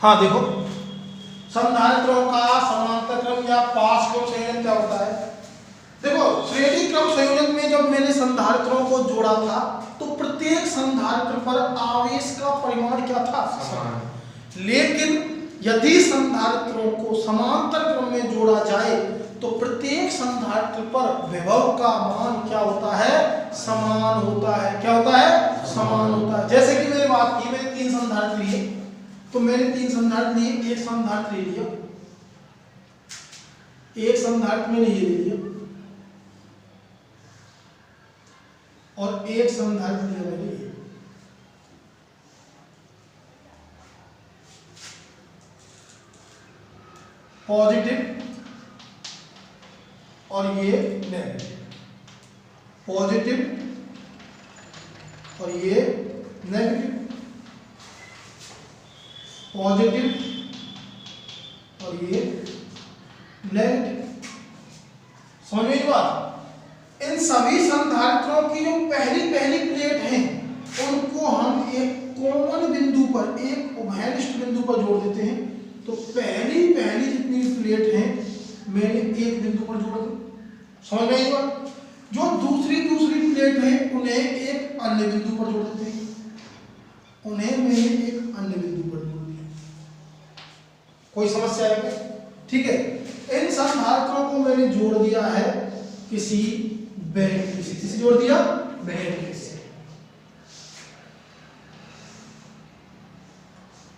हाँ देखो, संधारित्रों का समांतर क्रम या पार्श्व क्रम संयोजन क्या होता है। देखो श्रेणी क्रम संयोजन में जब मैंने संधारित्रों को जोड़ा था तो प्रत्येक संधारित्र पर आवेश का परिमाण क्या था, समान। लेकिन यदि संधारित्रों को समांतर क्रम में जोड़ा जाए तो प्रत्येक संधारित्र पर विभव का मान क्या होता है, समान होता है। क्या होता है, समान होता है। जैसे कि मैंने बात की, मैंने 3 संधारित्र लिए, तो मैंने 3 संधारित्र लिए, एक संधारित्र ले लिया, एक संधारित्र मैंने ये ले लिया और एक संधारित्र लिया मैंने ये। पॉजिटिव और ये नेगेटिव, पॉजिटिव और ये नेगेटिव, पॉजिटिव और ये नेगेटिव। समझ में बात। इन सभी संधारित्रों की जो पहली प्लेट है उनको हम एक कॉमन बिंदु पर, एक उभयनिष्ठ बिंदु पर जोड़ देते हैं। तो पहली जितनी प्लेट है मैंने एक बिंदु पर जोड़ दी। समझ में बात। जो दूसरी प्लेट है उन्हें एक अन्य बिंदु पर जोड़ देते हैं, उन्हें मैंने एक अन्य बिंदु पर जोड़ दिया। कोई समस्या है क्या? ठीक है। इन संधारित्रों को मैंने जोड़ दिया है किसी बैटरी से। किसे जोड़ दिया? बैटरी से।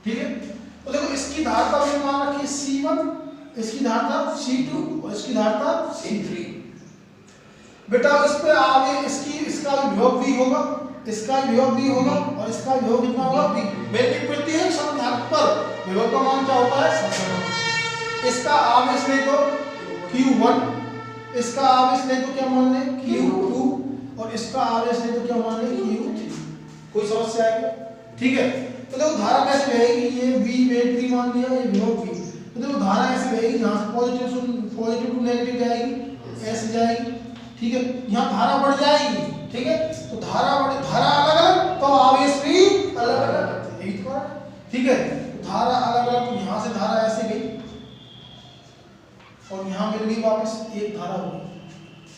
ठीक है। तो देखो इसकी धारता मैंने मान रखी C1, इसकी धारता C2 और इसकी धारता C3। बेटा इस पे आगे इसका विभव भी होगा, इसका विभव भी होगा और इसका विभव कितना होगा, भी। मेरे प्रत्येक संधारित्र पर विभव का मान क्या होता है, समान। इसका आवेश ले तो Q1, इसका आवेश ले तो क्या मान ले Q2 और इसका आवेश ले तो क्या मान ले Q3। कोई समस्या है क्या? ठीक है। तो देखो धारा कैसे बहेगी, ये V बैटरी मान लिया, ये विभव V। तो देखो धारा ऐसे बहेगी, यहाँ से पॉजिटिव टू नेगेटिव जाएगी, ऐसे जाएगी। ठीक है। यहाँ धारा बढ़ जाएगी। ठीक है। तो धारा अलग अलग तो आवेश भी अलग अलग, यही तो है। ठीक है। धारा अलग अलग, तो यहाँ से धारा ऐसे गई और यहाँ मिल गई वापस एक धारा होगी।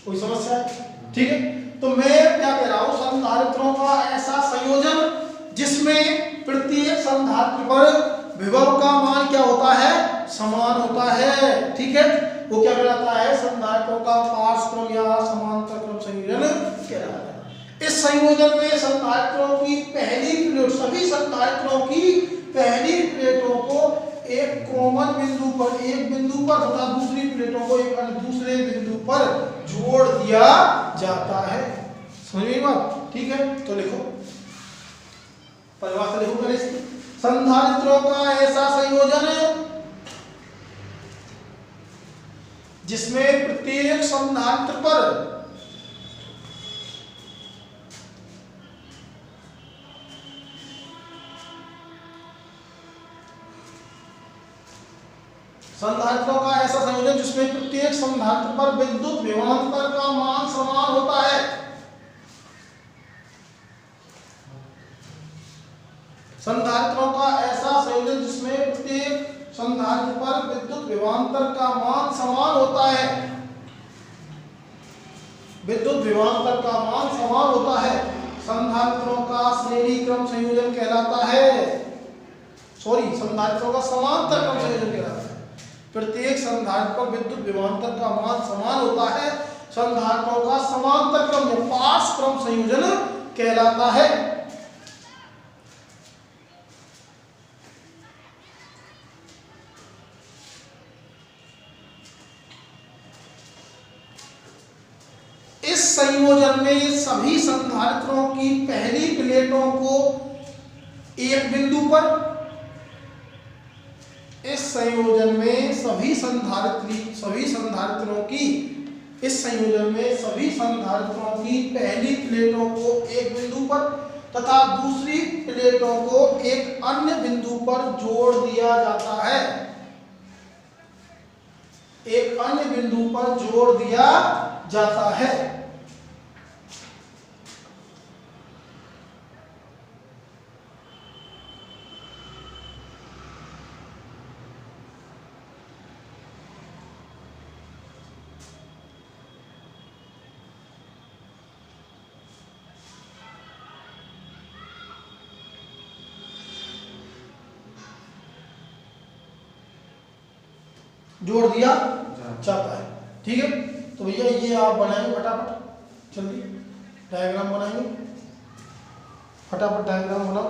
कोई समस्या है? ठीक है। तो मैं क्या कह रहा हूँ, संधारित्रों का ऐसा संयोजन जिसमें प्रत्येक संधारित्र पर विभव का मान क्या होता है, समान होता है। ठीक है। वो क्या कहलाता है, संधारित्रों का पार्श्व क्रम या समांतर क्रम संयोजन कहलाता है। इस संयोजन में संधारित्रों की पहली प्लेट, सभी संधारित्रों की पहली प्लेटों को एक कॉमन बिंदु पर, एक बिंदु पर तथा दूसरी प्लेटों को एक दूसरे बिंदु पर जोड़ दिया जाता है। समझ में बात? ठीक है। तो लिखो, परिभाषा लिखो पहले इसकी। संधारित्रों का ऐसा संयोजन है जिसमें प्रत्येक संधारित्र पर विद्युत विभवांतर का मान समान होता है। संधारित्रों का ऐसा संयोजन जिसमें प्रत्येक संधारित्र पर विद्युत विभवांतर का मान समान होता है। विद्युत विभवांतर का मान समान होता है। संधारित्रों का श्रेणी क्रम संयोजन कहलाता है। संधारित्रों का समांतर क्रम संयोजन कहलाता है। प्रत्येक संधारित्र पर विद्युत विभवांतर का मान समान होता है। संधारित्रों का समांतर क्रम या पार्श्व क्रम संयोजन कहलाता है। इस संयोजन में सभी संधारित्रों की पहली प्लेटों को एक बिंदु पर, इस संयोजन में सभी संधारित्रों की, इस संयोजन में सभी संधारित्रों की पहली प्लेटों को एक बिंदु पर तथा दूसरी प्लेटों को एक अन्य बिंदु पर जोड़ दिया जाता है। एक अन्य बिंदु पर जोड़ दिया जाता है। जोड़ दिया जाता है। ठीक है, तो भैया ये आप बनाएंगे फटाफट, जल्दी डायग्राम बनाएंगे, फटाफट डायग्राम बनाओ।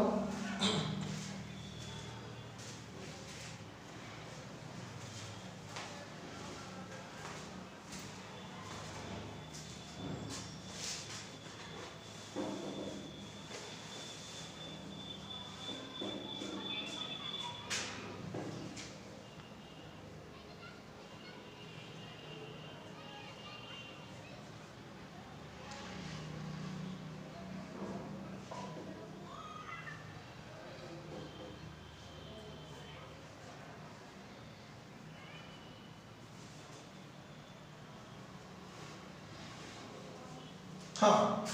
हाँ,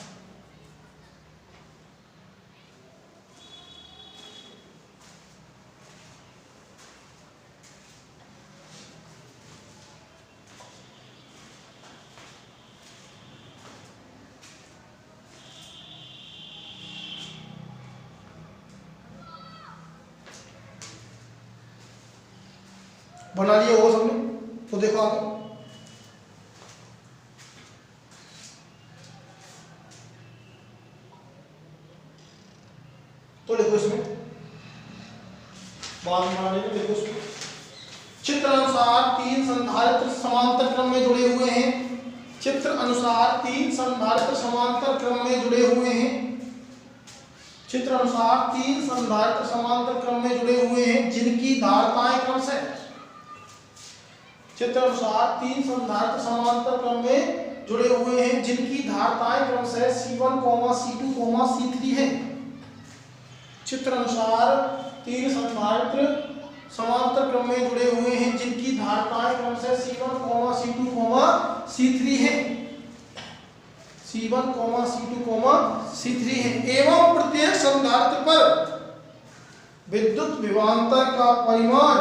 बना लिया होगा सबने, तो देखो आगे। तो देखो इसमें बाद में बना लेंगे। देखो इसमें चित्र अनुसार 3 संधारित्र समांतर क्रम में जुड़े हुए हैं। चित्र अनुसार 3 संधारित्र समांतर क्रम में जुड़े हुए हैं। चित्र अनुसार 3 संधारित्र समांतर क्रम में जुड़े हुए हैं जिनकी धारताएं क्रमशः, चित्र अनुसार 3 संधारित्र समांतर क्रम में जुड़े हुए हैं जिनकी धारताएं क्रमशः C1, C2, C3 हैं। चित्र अनुसार 3 संधारित्र समांतर क्रम में जुड़े हुए हैं जिनकी धारताएं क्रमशः C1, C2, C3 हैं। C1, C2, C3 हैं एवं प्रत्येक संधारित्र पर विद्युत विभवांतर का परिमाण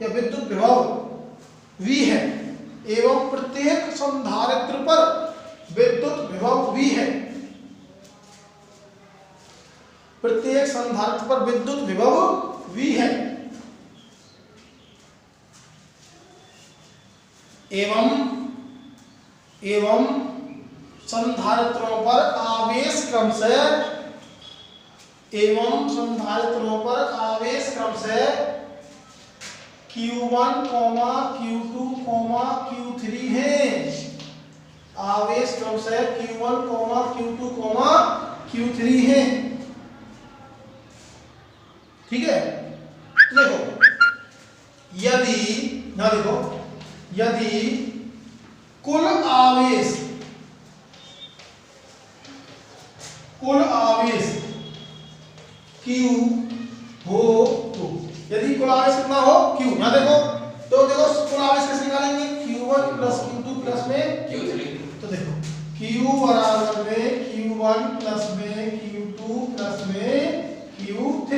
या विद्युत विभव V है। एवं प्रत्येक संधारित्र पर विद्युत विभव V है। प्रत्येक संधारित्र पर विद्युत विभव V है। एवं संधारित्रों पर आवेश क्रमशः, एवं संधारित्रों पर आवेश क्रमशः Q1, Q2, Q3 हैं। आवेश क्रमशः Q1, Q2, Q3 हैं। ठीक है, देखो यदि कुल आवेश Q हो तो, यदि कुल आवेश कितना हो Q, यहां देखो, तो देखो कुल आवेश कैसे निकालेंगे, Q1 प्लस Q2 प्लस में Q3। तो देखो Q बराबर में Q1 प्लस में Q2 प्लस में Q3,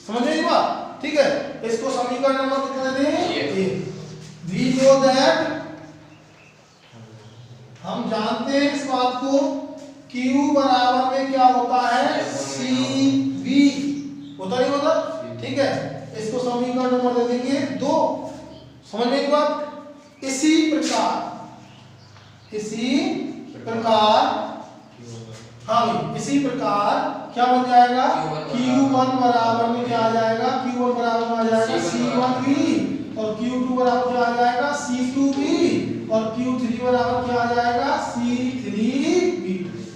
समझ में आई बात? ठीक है, इसको समीकरण नंबर कितना देते हैं? वी नो दैट, हम जानते हैं इस बात को, Q बराबर में क्या होता है, CV होता नहीं होता? ठीक है, इसको समीकरण नंबर दे देंगे 2, समझ में आई बात? इसी प्रकार हाँ भाई, इसी प्रकार क्या बन जाएगा, Q1 बराबर में क्या आ जाएगा, Q1 बराबर में आ जाएगा C1V, और Q2 बराबर क्या आ जाएगा C2V, और Q3 बराबर क्या आ जाएगा C3V।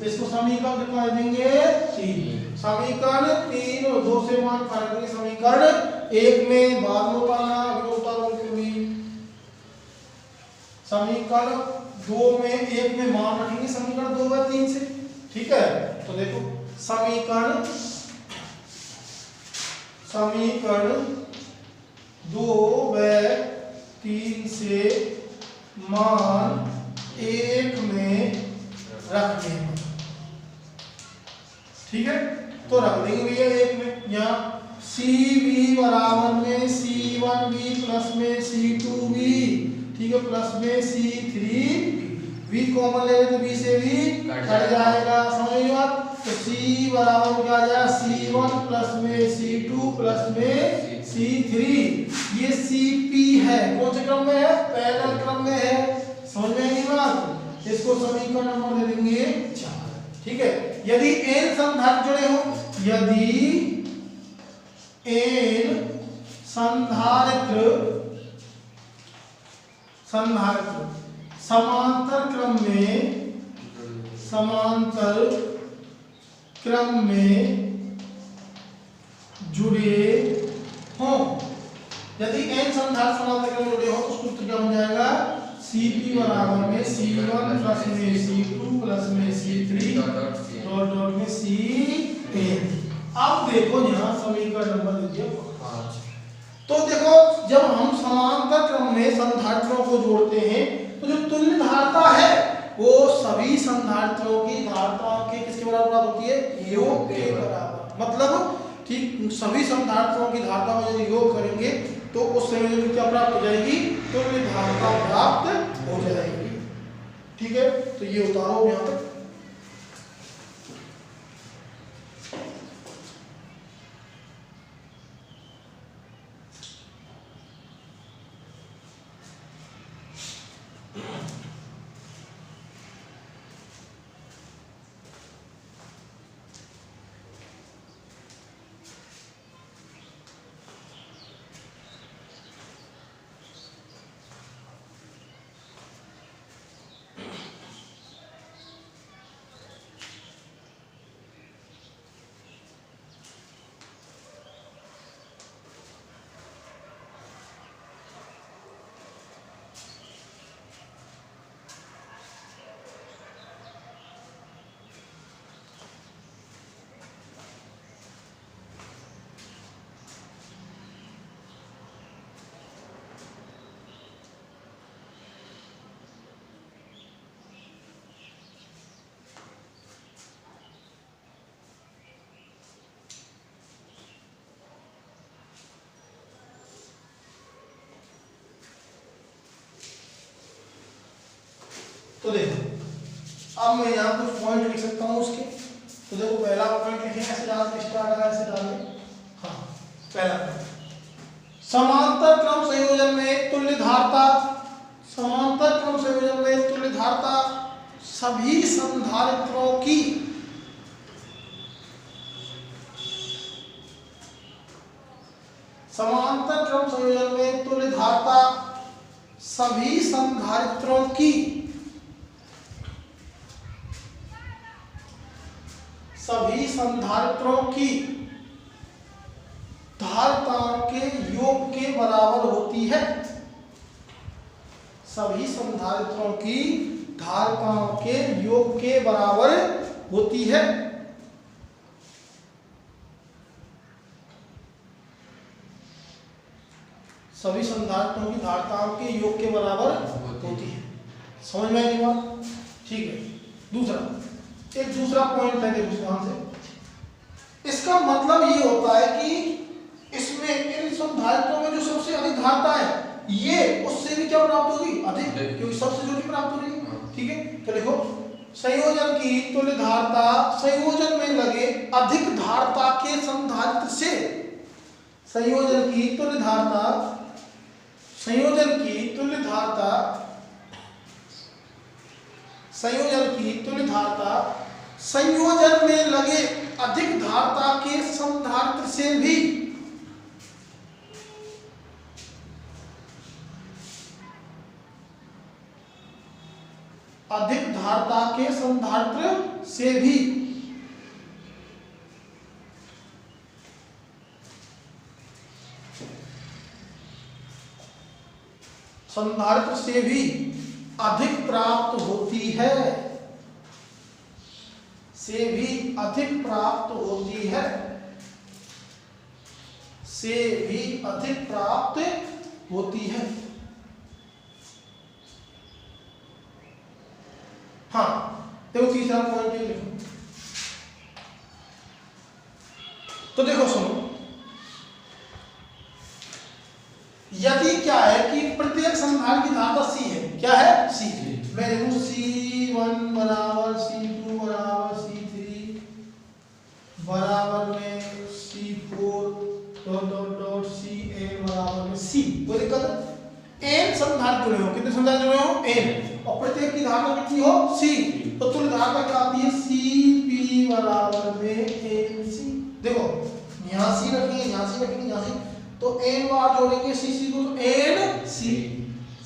इसको समीकरण कितना देंगे, 3। समीकरण 3 और 2 से मान फाइंड, समीकरण 1 में बाद में उतारना, अभी उतारो भी, समीकरण 2 में 1 में मान रखेंगे समीकरण 2 व 3 से। ठीक है, तो देखो समीकरण 2 व 3 से मान 1 में रख देंगे। ठीक है, तो रख देंगे भैया 1 में, यहाँ CV बराबर में C1V प्लस में C2V, ठीक है, प्लस में C3V, V कॉमन ले तो B से भी कट जाएगा, समझ में बात? तो C बराबर क्या आ जाएगा, C1 प्लस में C2 प्लस में C3, ये CP है, कौन से क्रम में है? पैरेलल क्रम में है। समझ में आई बात? इसको समीकरण नंबर दे देंगे 4। ठीक है, यदि n संधारित्र जुड़े हो, यदि n संधारित्र समांतर क्रम में जुड़े हो, यदि n संधारित्र समांतर क्रम में जुड़े हो तो सूत्र क्या बन जाएगा? Cp बराबर में C1 प्लस में C2 प्लस में C3 डॉट डॉट में Cn। अब देखो यहाँ समीकरण नंबर दीजिए 5। तो देखो जब हम समांतर क्रम में संधारित्रों को जोड़ते हैं तो जो तुल्य धारता है वो सभी संधारित्रों की धारताओं के किसके बराबर प्राप्त होती है? योग के बराबर। मतलब ठीक सभी संधारित्रों की धारताओं का यदि योग करेंगे तो उस संयोजन में क्या प्राप्त हो जाएगी? तुल्य धारता प्राप्त हो जाएगी। ठीक है, तो ये उतारो यहाँ तक। तो देखो अब मैं यहाँ कुछ पॉइंट लिख सकता हूँ उसके। तो देखो पहला पॉइंट लिखेंगे, ऐसे डाल के स्टार्ट ऐसे डालेंगे। हाँ, पहला पॉइंट समांतर क्रम संयोजन में तुल्य धारता, समांतर क्रम संयोजन में तुल्य धारता सभी संधारित्रों की समांतर क्रम संयोजन में तुल्य धारता सभी संधारित्रों की धारताओं के योग के बराबर होती है। सभी संधारित्रों की धारताओं के योग के बराबर होती है। सभी संधारित्रों की धारताओं के योग के बराबर होती है। समझ में आई बात? ठीक है। दूसरा, एक दूसरा पॉइंट है देखो ध्यान से। इसका मतलब ये होता है कि इसमें इन संधारित्रों में जो सबसे अधिक धारता है ये उससे भी क्या प्राप्त होगी? अधिक, क्योंकि सबसे छोटी प्राप्त हो रही है। ठीक है, तो देखो संयोजन की तुल्य धारता संयोजन में लगे अधिक धारता के संधारित्र से, संयोजन की तुल्य धारता संयोजन में लगे अधिक धारता के संधारित्र से भी अधिक धारता के संधारित्र से भी संधारित्र से भी अधिक प्राप्त होती है, से भी अधिक प्राप्त होती है, से भी अधिक प्राप्त होती है। हाँ, देखो तीसरा पॉइंट ये लिखो। तो देखो सुनो, यदि क्या है कि प्रत्येक संधान की धारता C है, क्या है? C। मैं देखूं C1 बराबर C2 बराबर C3 बराबर में C4 dot dot dot Cn बराबर में C। कोई दिक्कत है। एन संधारित्र जुड़े हो, कितने संधारित्र जुड़े हो? एन, और प्रत्येक की धारणा कितनी हो? सी। तो तुल्य धारणा क्या आती है? सी पी बराबर में एन सी। देखो यहाँ सी रखेंगे, यहाँ सी रखेंगे, यहाँ सी, तो एन बार जोड़ेंगे सी सी को, तो एन सी।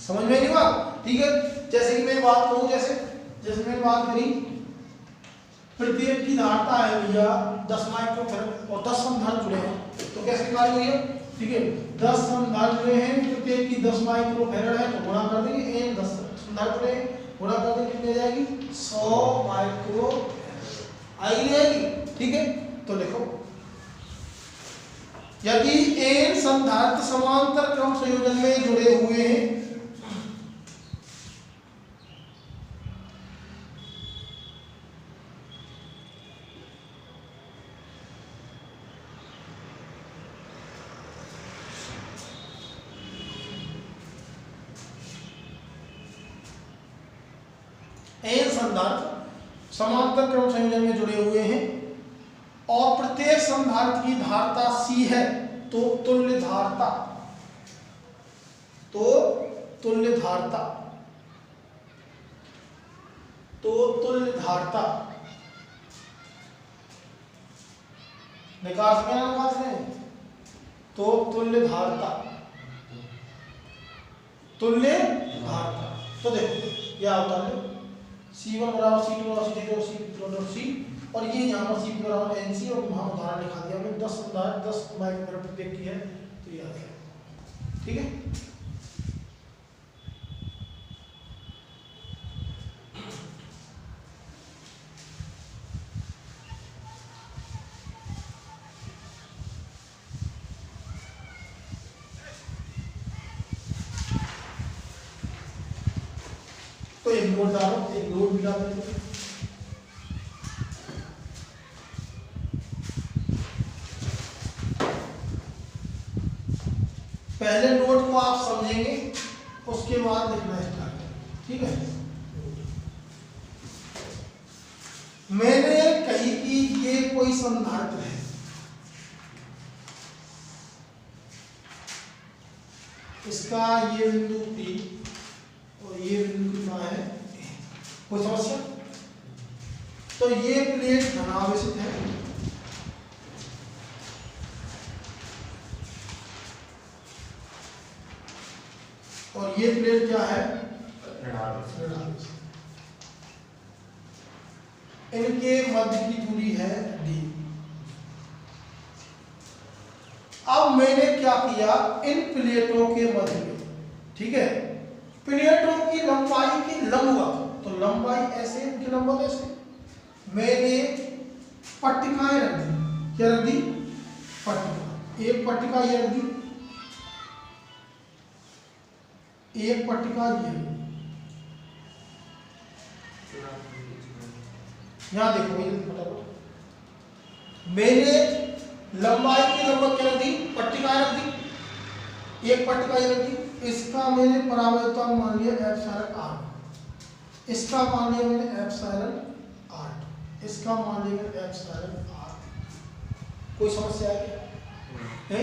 समझ में नहीं बात? ठीक है। जैसे कि मैं बात करूं, जैसे मैंने बात करी, प्रत्येक की धारता है भैया 10 माइक्रोफैराड और 10 संधारित्र जुड़े हैं, तो कैसे निकालेंगे भैया? ठीक है, 10 संधारित्र जुड़े हैं, प्रत्येक की 10 माइक्रोफैराड है, तो गुणा कर देंगे, एन 10 संधारित्र जुड़े हैं, गुणा कर देंगे, कितनी आ जाएगी? 100 माइक्रो आएगी। ठीक है, तो देखो यदि एन संधारित्र समांतर क्रम संयोजन में जुड़े हुए हैं, एन संधारित्र समांतर क्रम संयोजन में जुड़े हुए हैं और प्रत्येक संधारित्र की धारता सी है, तो तुल्य धारता, निकाल सके ना निकाल सके, तो तुल्य धारता। तो देखो क्या होता है, C1 बराबर C2 बराबर C3 और ये यहाँ पर C बराबर NC और वहाँ उदाहरण लिखा दिया हमने 10 माइक्रोफैराड प्रत्येक की है, तो ये आ गया। ठीक है, तो एक नोट डालो, एक नोट भी डाल देंगे। पहले नोट को आप समझेंगे, उसके बाद लिखना स्टार्ट करें। ठीक है, मैंने कही कि ये कोई संधारित्र है, इसका ये बिंदु P और ये बिंदु कितना है, कोई समस्या? तो ये प्लेट धनावेशित है और ये प्लेट क्या है, ऋणावेशित। इनके मध्य की दूरी है d। अब मैंने क्या किया, इन प्लेटों के मध्य में, ठीक है, प्लेटों की लंबाई की लंबवत, तो लंबाई ऐसे, इनकी लंबवत ऐसे, मैंने पट्टिकाएं रख दी। क्या रख दी? पट्टिका। एक पट्टिका ये रख दी, एक पट्टिका ये। यहां देखो ये फटाफट, मैंने लंबाई की लंबवत क्या रख दी, पट्टिकाएं रख दी, एक पट्टिका ये रख दी। इसका मैंने परावर्तक मान लिया एप्सिलॉन r, इसका मान लिया मैंने एप्सिलॉन r, इसका मान लिया एप्सिलॉन r। कोई समस्या है?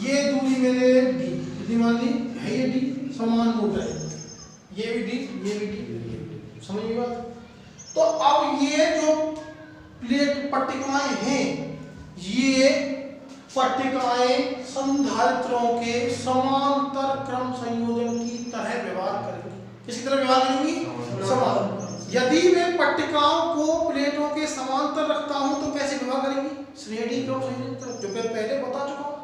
ये दूरी मैंने d कितनी मान ली है, ये d समान रूप है, ये भी d, ये भी d, समझ में बात? तो अब ये जो प्लेट पट्टिकाएं हैं, ये पट्टिकाएं संधारित्रों के समांतर क्रम संयोजन की तरह व्यवहार करेंगी। किसकी तरह व्यवहार करेंगी? समांतर। यदि मैं पट्टिकाओं को प्लेटों के समांतर रखता हूं तो कैसे व्यवहार करेंगी? श्रेणी क्रम संयोजन, जो मैं पहले बता चुका हूं।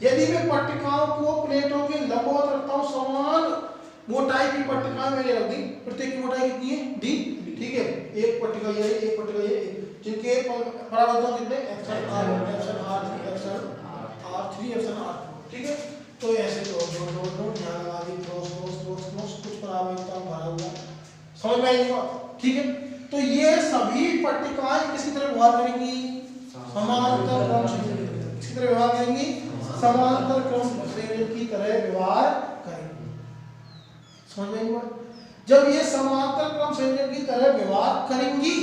यदि मैं पट्टिकाओं को प्लेटों के लंबवत रखता हूं, समान मोटाई की पट्टिकाएं मैंने रख दी, प्रत्येक की मोटाई कितनी है, d। ठीक है, एक पट्टिका ये, एक पट्टिका ये, जिनके परावर्तक कितने, epsilon r, epsilon r3, epsilon r3, epsilon r4। ठीक है, तो ऐसे दो ध्यान लगा दी, कुछ परावर्तक भरा हुआ, समझ में आई बात? ठीक है, तो ये सभी पट्टिकाएं किसकी तरह व्यवहार करेंगी? समांतर क्रम संयोजन। किसकी तरह व्यवहार करेंगी? समांतर क्रम संयोजन की तरह व्यवहार करेंगी। समझ में आई बात? जब ये समांतर क्रम संयोजन की तरह व्यवहार करेंगी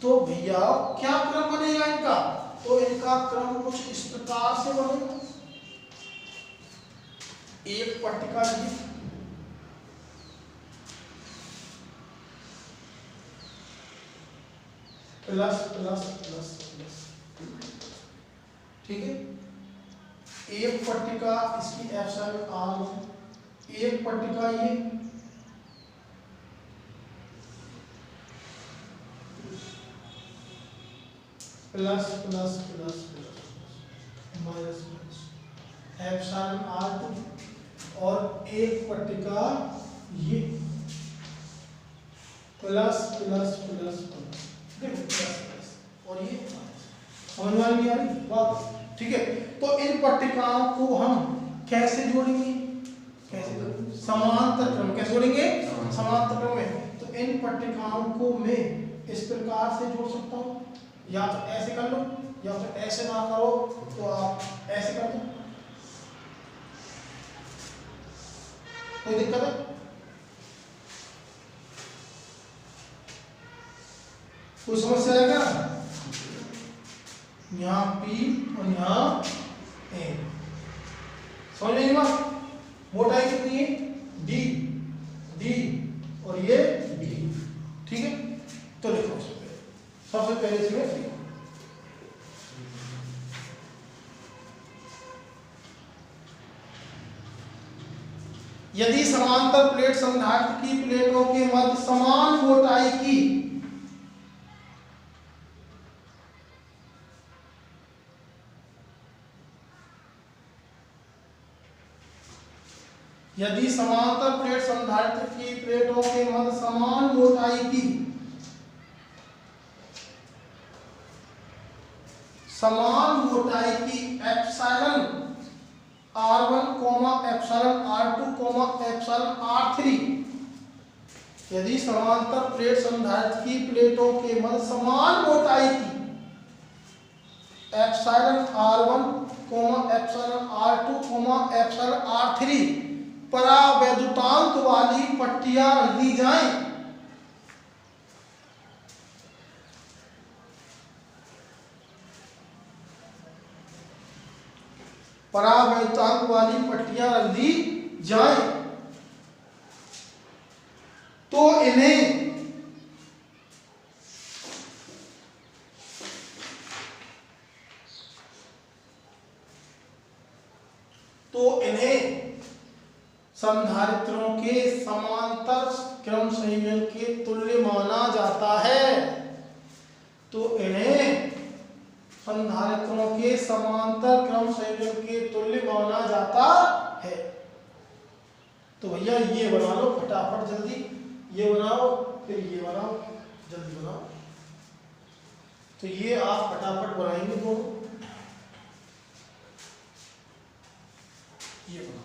तो भैया क्या क्रम बनेगा इनका? तो इनका क्रम कुछ इस प्रकार से बनेगा। एक पट्टिका ये प्लस प्लस प्लस प्लस, ठीक है। एक पट्टिका इसकी एप्सिलॉन r1, एक पट्टिका ये plus plus plus plus minus minus epsilon r2, और एक पट्टिका ये प्लस प्लस प्लस प्लस, देखो प्लस प्लस और ये माइनस, समझ में आ रही बात, ठीक है। तो इन पट्टिकाओं को हम कैसे जोड़ेंगे, कैसे समांतर क्रम, कैसे जोड़ेंगे समांतर क्रम में। तो इन पट्टिकाओं को मैं इस प्रकार से जोड़ सकता हूँ, या तो ऐसे कर लो या तो ऐसे ना करो तो आप ऐसे कर दो, कोई दिक्कत है? कोई समस्या है क्या? यहाँ P और यहाँ A, समझ में बात? मोटाई कितनी है? D, D और ये D, ठीक है। तो देखो सबसे पहले इसमें देखो, यदि समांतर प्लेट संधारित्र की प्लेटों के मध्य समान मोटाई की यदि समांतर प्लेट संधारित्र की प्लेटों के मध्य समान मोटाई की epsilon r1, epsilon r2, epsilon r3, यदि समांतर प्लेट संधारित्र की प्लेटों के मध्य समान मोटाई की epsilon r1, epsilon r2, epsilon r3 परावैद्युतांक वाली पट्टियां दी जाएं, परावैद्युतांक वाली पट्टियां रख दी जाए तो इन्हें संधारित्रों के समांतर क्रम संयोजन के तुल्य माना जाता है। तो इन्हें संधारित्रों के समांतर क्रम संयोजन के तुल्य माना जाता है। तो भैया ये बना लो फटाफट जल्दी, ये बनाओ फिर ये बनाओ, जल्दी बनाओ। तो ये आप फटाफट बनाएंगे दोनों, ये बनाओ।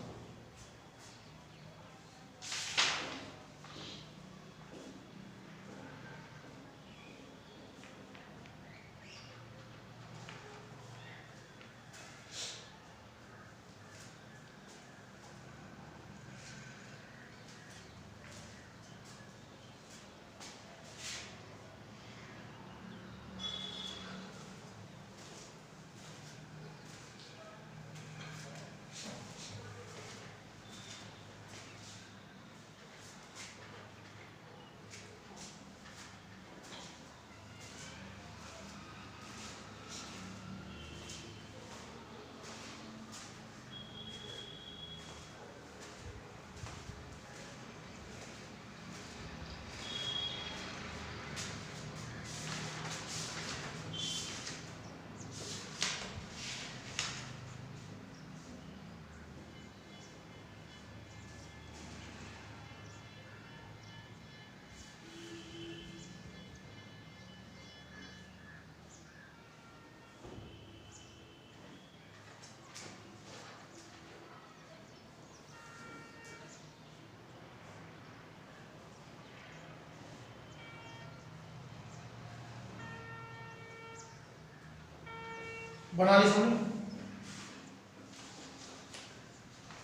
बना ली समझ,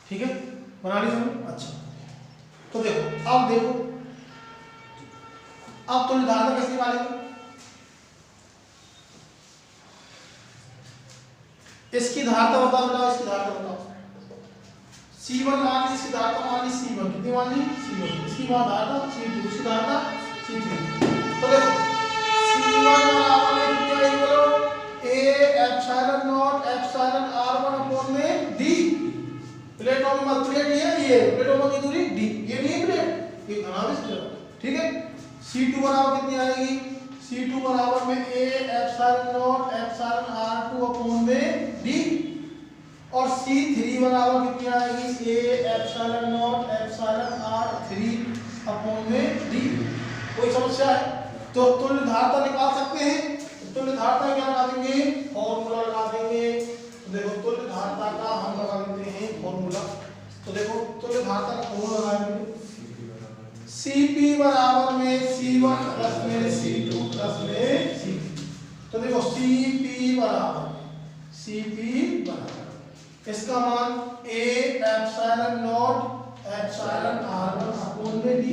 ठीक है, बना ली समझ। अच्छा तो देखो, अब देखो अब तुल्य धारता कैसे निकालेंगे। इसकी धारता बताओ, इसकी धारता बताओ। C1 मान ली, इसकी धारता मान ली C1, कितनी मान ली C1, इसकी मान धारता C2, इसकी धारता C3। तो देखो C1 बराबर में कितनी आएगी बोलो, A epsilon not epsilon R1 upon में D। प्लेटों में मल्टीप्लाई ये प्लेटों की दूरी D, ये नहीं प्लेट, ये घना भी है, ठीक है। C2 बराबर कितनी आएगी, C2 बराबर में A epsilon not epsilon R2 upon में D, और C3 बराबर कितनी आएगी, A epsilon not epsilon R3 upon में D। कोई समस्या है तो तुल्य धारता निकाल सकते हैं। तुल्य धारता क्या लगा देंगे, फॉर्मूला लगा देंगे। तो देखो तुल्य धारता का हम लगा देते हैं फॉर्मूला। तो देखो तुल्य धारता का फॉर्मूला लगाएंगे, Cp बराबर में C1 प्लस में C2 प्लस में C3। तो देखो Cp बराबर इसका मान A epsilon not epsilon R1 upon में D,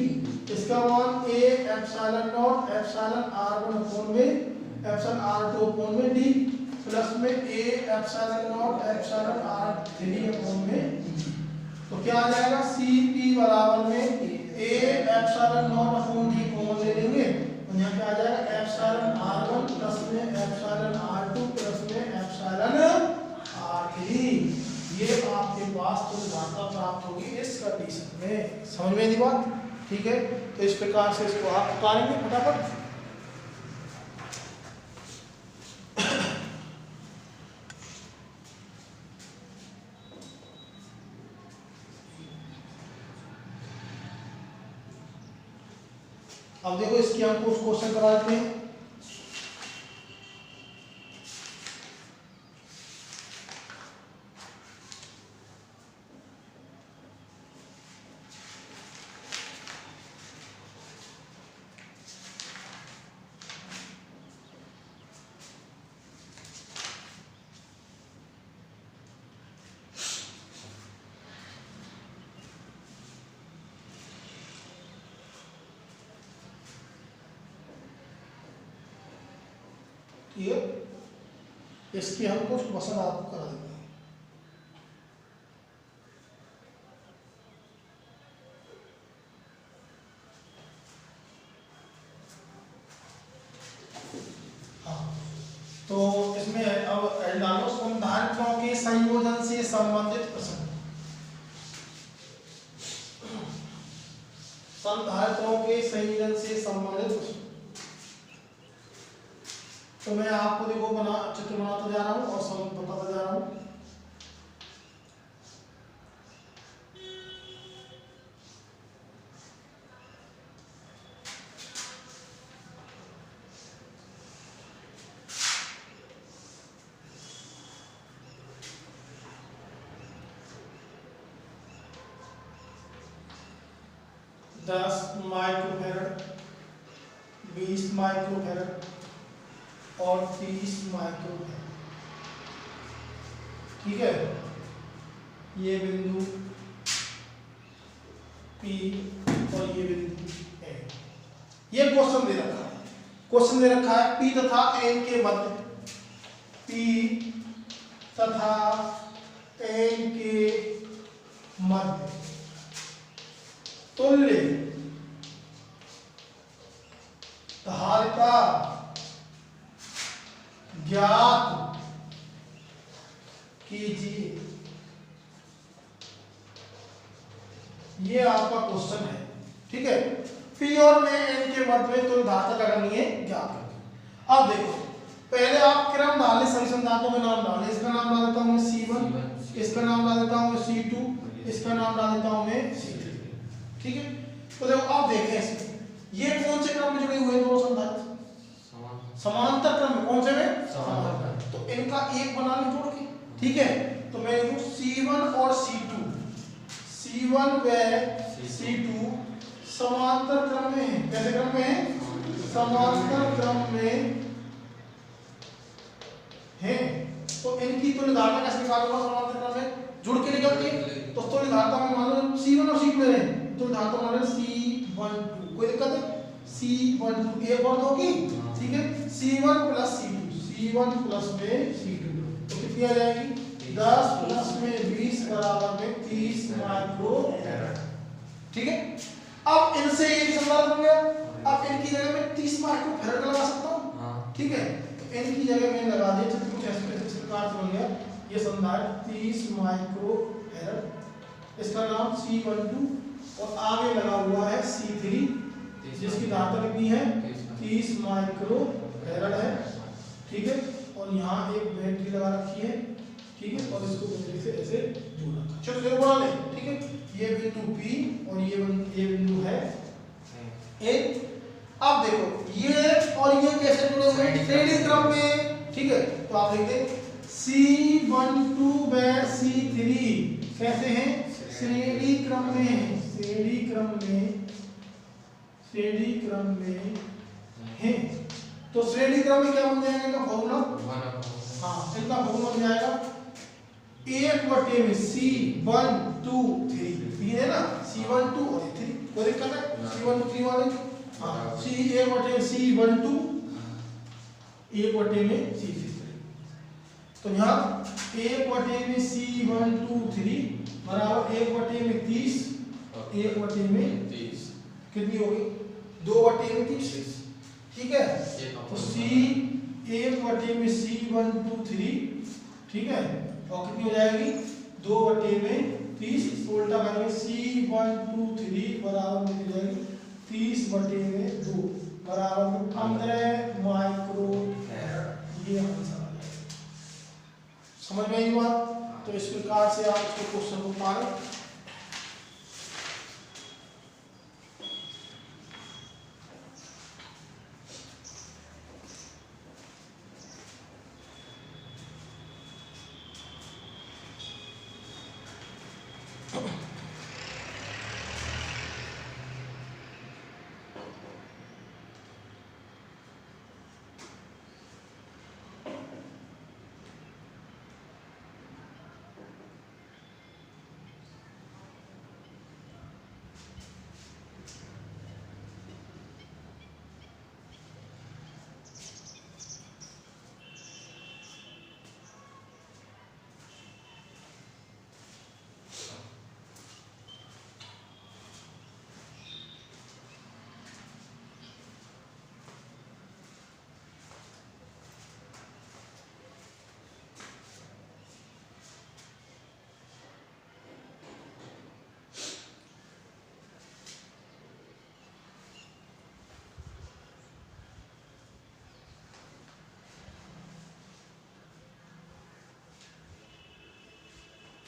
इसका मान A epsilon not epsilon R1 upon में एप्सिलॉन R2 अपॉन में D, प्लस में A epsilon not epsilon R3 upon में D। तो क्या आ जाएगा, Cp बराबर में A epsilon not upon D common ले लेंगे, तो यहाँ पे आ जाएगा एप्सिलॉन R1 प्लस में एप्सिलॉन R2 प्लस में एप्सिलॉन R3। ये आपके पास तुल्य धारता प्राप्त होगी इस कंडीशन में। समझ में नहीं बात, ठीक है। तो इस प्रकार से इसको आप उतारेंगे फटाफट। अब देखो इसकी हम कुछ क्वेश्चन करा देते हैं। ठीक है, इसकी हम कुछ क्वेश्चन आपको करा देंगे। हाँ, तो इसमें अब डालो संधारित्रों के संयोजन से संबंधित प्रश्न। संधारित्रों के संयोजन से संबंधित प्रश्न। तो मैं आपको देखो चित्र बनाता जा रहा हूं और सब बताता जा रहा हूं। दस माइक्रोफैरड, 20 माइक्रोफैरड और 30 माइक्रोफैरड, ठीक है। ये बिंदु P और ये बिंदु A। ये क्वेश्चन दे रखा है, क्वेश्चन दे रखा है P तथा N के मध्य, P तथा N के मध्य तुल्य धारिता ज्ञात कीजिए। ये आपका क्वेश्चन है, ठीक है। P और में N के मध्य में तुल्य धारिता क्या करनी है, ज्ञात करनी। अब देखो पहले आप क्रम डालें, सभी संधारित्रों में नाम डालें। इसका नाम डाल देता हूं मैं C1, इसका नाम डाल देता हूं मैं C2, इसका नाम डाल देता हूं मैं C3, ठीक है। तो देखो आप देखें इसमें ये कौन से क्रम में जुड़े हुए हैं, दोनों संधारित्र समांतर क्रम में। कौन से में, समांतर। तो इनका एक बना लें जोड़ के, ठीक है। तो मैं लिखूं C1 और C2, C1 व C2 समांतर क्रम में है। कैसे क्रम में है, समांतर क्रम में है। तो इनकी तुल्य धारिता कैसे निकालूंगा, समांतर क्रम में जुड़ के निकल के। तो तुल्य धारिता में मान लो C1 और C2 है, तुल्य धारिता मान लो C12, कोई दिक्कत है, C12 एक और दो की, ठीक है। C1 plus C2, C1 plus में C2, तो कितनी आ जाएगी 10 प्लस में 20 बराबर में 30 माइक्रो फैराड। ठीक है, अब इनसे ये संबंध बन गया। अब इनकी जगह में 30 माइक्रो फैराड लगा सकता हूँ। ठीक है, तो इनकी जगह में लगा दिया, तो कुछ ऐसे प्रकार से बन गया ये संधारित्र 30 माइक्रो फैराड, इसका नाम C12 और आगे लगा हुआ है C3 जिसकी धारिता कितनी है 30 माइक्रो फैराड है। ठीक है, और यहाँ एक बैटरी लगा रखी है। ठीक है, और इसको बैटरी से ऐसे जोड़ रखा। चलो देखो बना ले। ठीक है, ये बिंदु P और ये बिंदु है A। अब देखो ये और ये कैसे जुड़े हुए हैं श्रेणी क्रम में। ठीक है, तो आप लिख दें C12/C3 कैसे हैं श्रेणी क्रम में है, श्रेणी क्रम में है। तो श्रेणी क्रम में क्या बन जाएगा इनका फॉर्मूला? हाँ, इनका फॉर्मूला बन जाएगा 1/में C123 तीन है ना, C12 और 3 कोई दिक्कत है? C1 2 3 वाले हाँ C1/C12 1/में C3। तो यहाँ 1/में C123 बराबर 1/में 30 1/में 30 कितनी होगी 2/में 30। ठीक है, तो C1/में C123 ठीक है, और कितनी हो जाएगी 2/में 30। उल्टा करेंगे C123 बराबर में हो जाएगी 30/में 2 बराबर में 15 माइक्रो फैराड। ये आंसर आ जाएगा। समझ में आई बात? तो इस प्रकार से आप इसको क्वेश्चन को पाएं।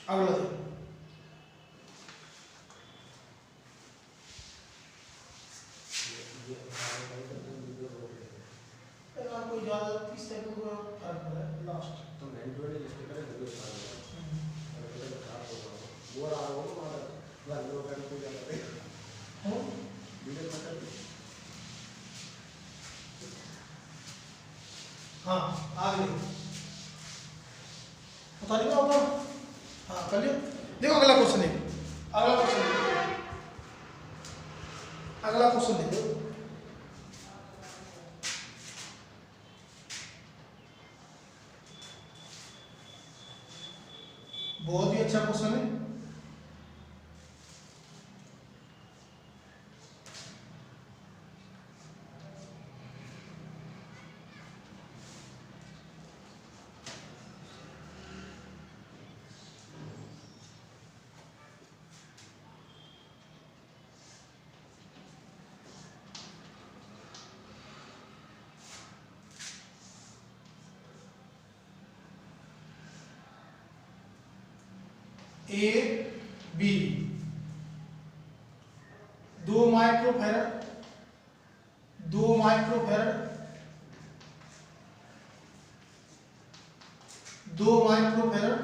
अगला कोई ज्यादा 30 सेकंड का फर्क पड़ा है लास्ट तो मैंने लिस्ट करे वीडियो वो रहा हो हमारा वालों का कोई ज्यादा हो वीडियो मतलब हाँ आगे पता नहीं होगा। हाँ कर लियो। देखो अगला क्वेश्चन है, अगला क्वेश्चन देखो। बहुत ही अच्छा क्वेश्चन है। A B 2 microfarad 2 microfarad 2 microfarad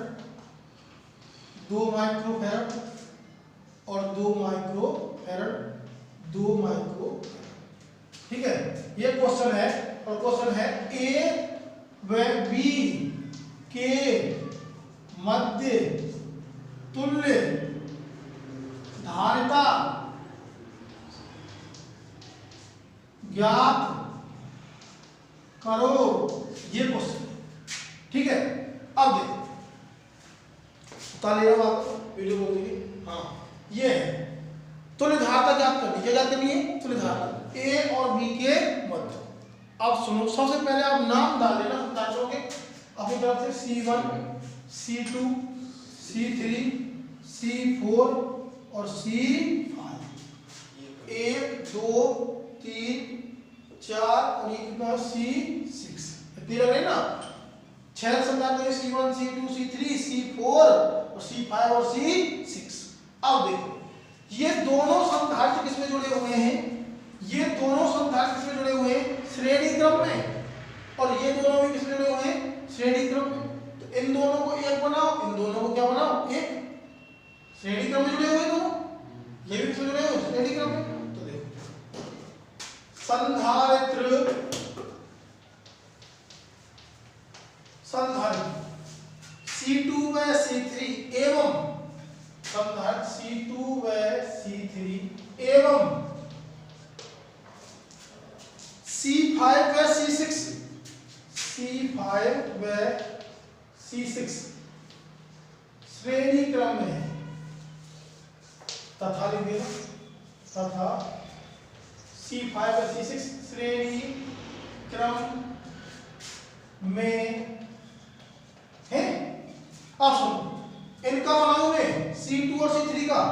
2 microfarad और 2 माइक्रोफैरड 2 माइक्रो। ठीक है, ये क्वेश्चन है और क्वेश्चन है A व B के मध्य तुल्य धारिता ज्ञात करो, ये क्वेश्चन। ठीक है, अब देखो ताले रहा आपको वीडियो बोल दीजिए। हाँ ये है तुल्य धारता ज्ञात करनी। क्या ज्ञात करनी है? तुल्य धारता ए और बी के मध्य। अब सुनो, सबसे पहले आप नाम डाल देना संधारित्रों के अपनी तरफ से C1 C2 C3 C4 और C5। 1 2 3 4 और ये कितना C6। इतनी लग रही ना? 6 संधारित्र C1 C2 C3 C4 और C5 और C6। अब देखो ये दोनों संधारित्र किसमें जुड़े हुए हैं? ये दोनों संधारित्र किसमें जुड़े हुए हैं? श्रेणी क्रम में। और ये दोनों भी किसमें जुड़े हुए हैं? श्रेणी क्रम में। तो इन दोनों को एक बनाओ, इन दोनों को क्या बनाओ? एक। श्रेणी क्रम में जुड़े हुए दोनों, ये भी किसमें जुड़े हुए? श्रेणी क्रम में। तो देखो संधारित्र C2 व C3 एवं संधारित्र C2 व C3 एवं C5 व C6 श्रेणी क्रम में है। तथा लिख देना, तथा C5 व C6 श्रेणी क्रम में है। अब सुनो, इनका बनाऊं मैं C2 और C3 का,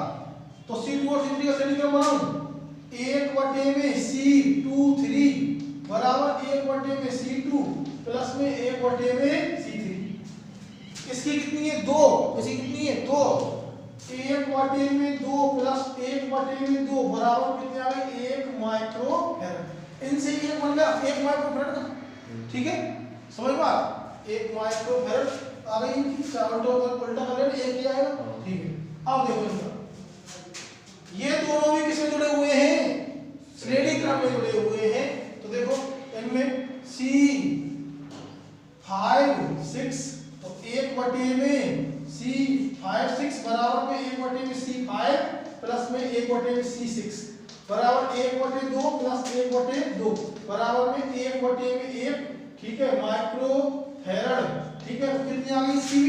तो C2 और C3 का श्रेणी क्रम बनाऊं 1/में C23 बराबर 1/में C2 प्लस में 1/में C3। इसकी कितनी है? 2। इसकी कितनी है? 2। 1/में 2 प्लस 1/में 2 बराबर कितने आ गए? 1 माइक्रोफैरड। इनसे एक बन गया 1 माइक्रोफैरड का। ठीक है, समझ में आ? 1 माइक्रोफैरड आ गई इनकी। उल्टा कर लेना, एक ही आएगा। ठीक है, अब देखो इनका, ये दोनों भी किसमें जुड़े हुए हैं? श्रेणी क्रम में जुड़े हुए हैं। तो देखो इनमें C5 6 तो 1/में C5 6 बराबर में 1/में C5 प्लस में 1/में C6 बराबर 1/2 प्लस 1/2 बराबर में 1/में 1। ठीक है, माइक्रोफैरड। ठीक है, तो कितनी आ गई इसकी?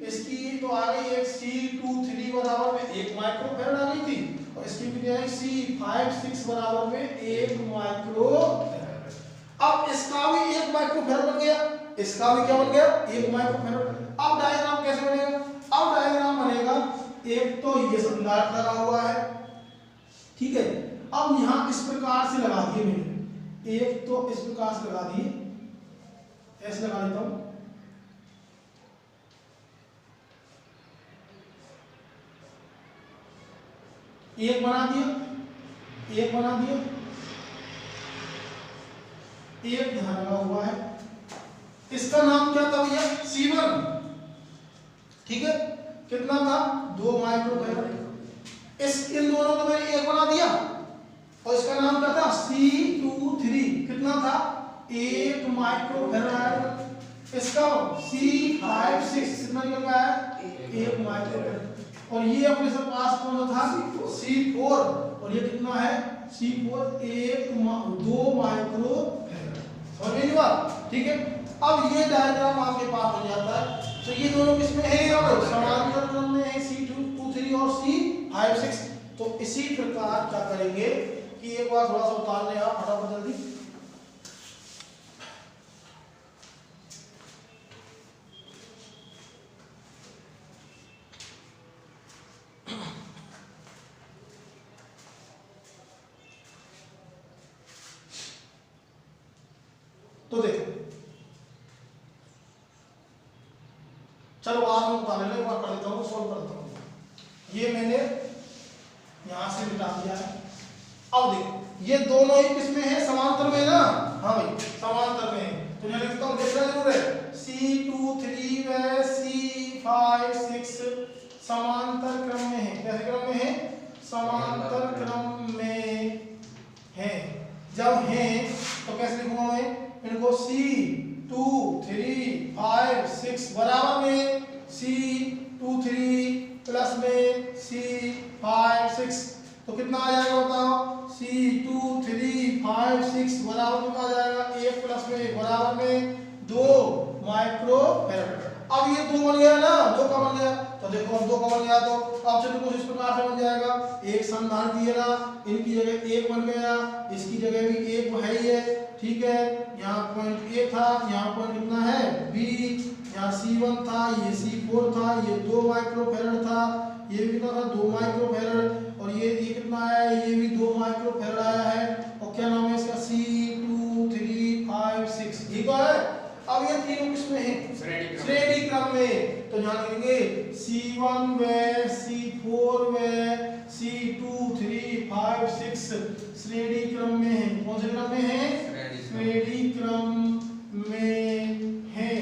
इसकी तो आ गई एक C23 बराबर में 1 माइक्रोफैरड आ गई थी, और इसकी कितनी आई? C5 6 बराबर में 1 माइक्रोफैरड। अब इसका भी 1 माइक्रोफैरड बन गया, इसका भी क्या बन गया? 1 माइक्रोफैरड। अब डायग्राम कैसे बनेगा? अब डायग्राम बनेगा, एक तो ये संधारित्र लगा हुआ है। ठीक है, अब यहां इस प्रकार से लगा दिए मैंने, एक तो इस प्रकार से लगा दिए, ऐसे लगा देता हूं। एक बना दिया, एक बना दिया, एक यहां लगा हुआ है। इसका नाम क्या था भैया? C1। ठीक है, कितना था? 2 माइक्रोफैरड। इन दोनों को मैंने एक बना दिया, और इसका नाम क्या था? C23। कितना था? 1 माइक्रोफैरड। इसका C5 6 कितना निकल गया है? 1 माइक्रोफैरड। और ये अपने सब पास कौन सा था? C4। और ये कितना है? C4 2 microfarad. समझ में बात? ठीक है, अब ये डायग्राम आपके पास हो जाता है। तो ये दोनों किसमें है? समांतर क्रम में है, C23 और C5 6। तो इसी प्रकार क्या करेंगे कि एक बार थोड़ा सा उतार लें आप फटाफट जल्दी। तो देखो, चलो आज मैं बता लेने कर लेता हूँ, सॉल्व करता हूँ। ये मैंने यहां से मिटा दिया है। अब देखो, ये दोनों ही किसमें है? समांतर में ना? हाँ भाई, समांतर में है। तो मैं लिखता हूँ, देखना जरूर है, C23 व C5 6 समांतर क्रम में है। कैसे क्रम में है? समांतर क्रम में है। जब है तो कैसे लिखूंगा मैं इनको? C23 5 6 बराबर में C23 प्लस में C5 6। तो कितना आ जाएगा बताओ? C23 5 6 बराबर कितना आ जाएगा? 1 प्लस में 1 बराबर में 2 माइक्रोफैरड। अब ये 2 बन गया ना? 2 का बन गया, तो और देखो अब 2 का बन गया तो ऑप्शन कुछ इस प्रकार से बन जाएगा, एक संधान दिए ना, इनकी जगह 1 बन गया, इसकी जगह भी 1 है ही है, ठीक है। यहाँ पॉइंट ए था, यहाँ पॉइंट कितना है बी, यहाँ C1 था, ये C4 था, ये 2 माइक्रोफैरड था, ये भी कितना था 2 माइक्रोफैरड, और ये कितना है, ये भी 2 माइक्रोफैरड आया है, और क्या नाम है इसका C2 3 5 6, ठीक है। अब ये तीनों किसमें है, श्रेणी क्रम में, तो यहाँ लिखेंगे C1 व C4 व C2 3 5 6 श्रेणी क्रम में है। कौन से क्रम में है, श्रेणी क्रम में है,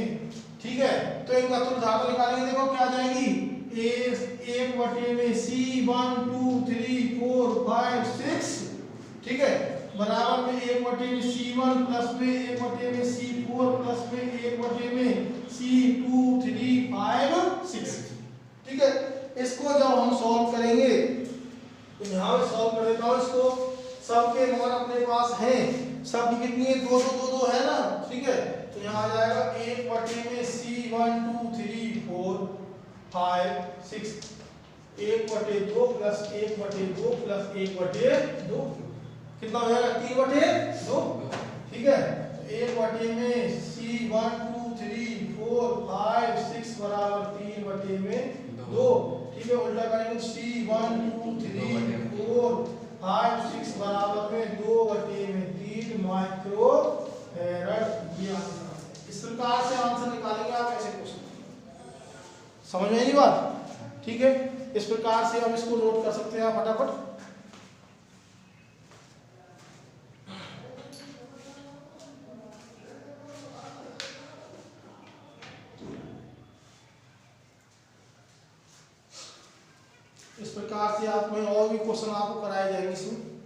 ठीक है। तो एक तुम धातु निकालेंगे, देखो क्या आ जाएगी, एक बटे में C1 2 3 4 5 6, ठीक है, बराबर में 1 बटे में C1 प्लस में 1 बटे में C4 प्लस में 1 बटे में C2 3 5 6, ठीक है। इसको जब हम सॉल्व करेंगे तो यहाँ पे सॉल्व कर देता हूँ इसको, सबके मान अपने पास हैं, सब कितनी है 2 2 2 2 है ना, ठीक है। तो यहाँ आ जाएगा 1 बटे में C1 2 3 4 5 6, 1 बटे 2 प्लस 1 बटे 2 प्लस 1 बटे 2, कितना हो जाएगा 3 बटे 2, ठीक है। 1 बटे में C1 2 3 4 5 6 बराबर 3 बटे में 2, ठीक है। उल्टा करेंगे C1 2 3 4 5 6 बराबर में 2 बटे में 3 माइक्रो फैरड। ये इस प्रकार से आंसर निकालेंगे आप ऐसे क्वेश्चन, समझ में आई बात, ठीक है। इस प्रकार से हम इसको नोट कर सकते हैं फटाफट। इस प्रकार से आप में और भी क्वेश्चन आपको कराए जाएंगे इसमें।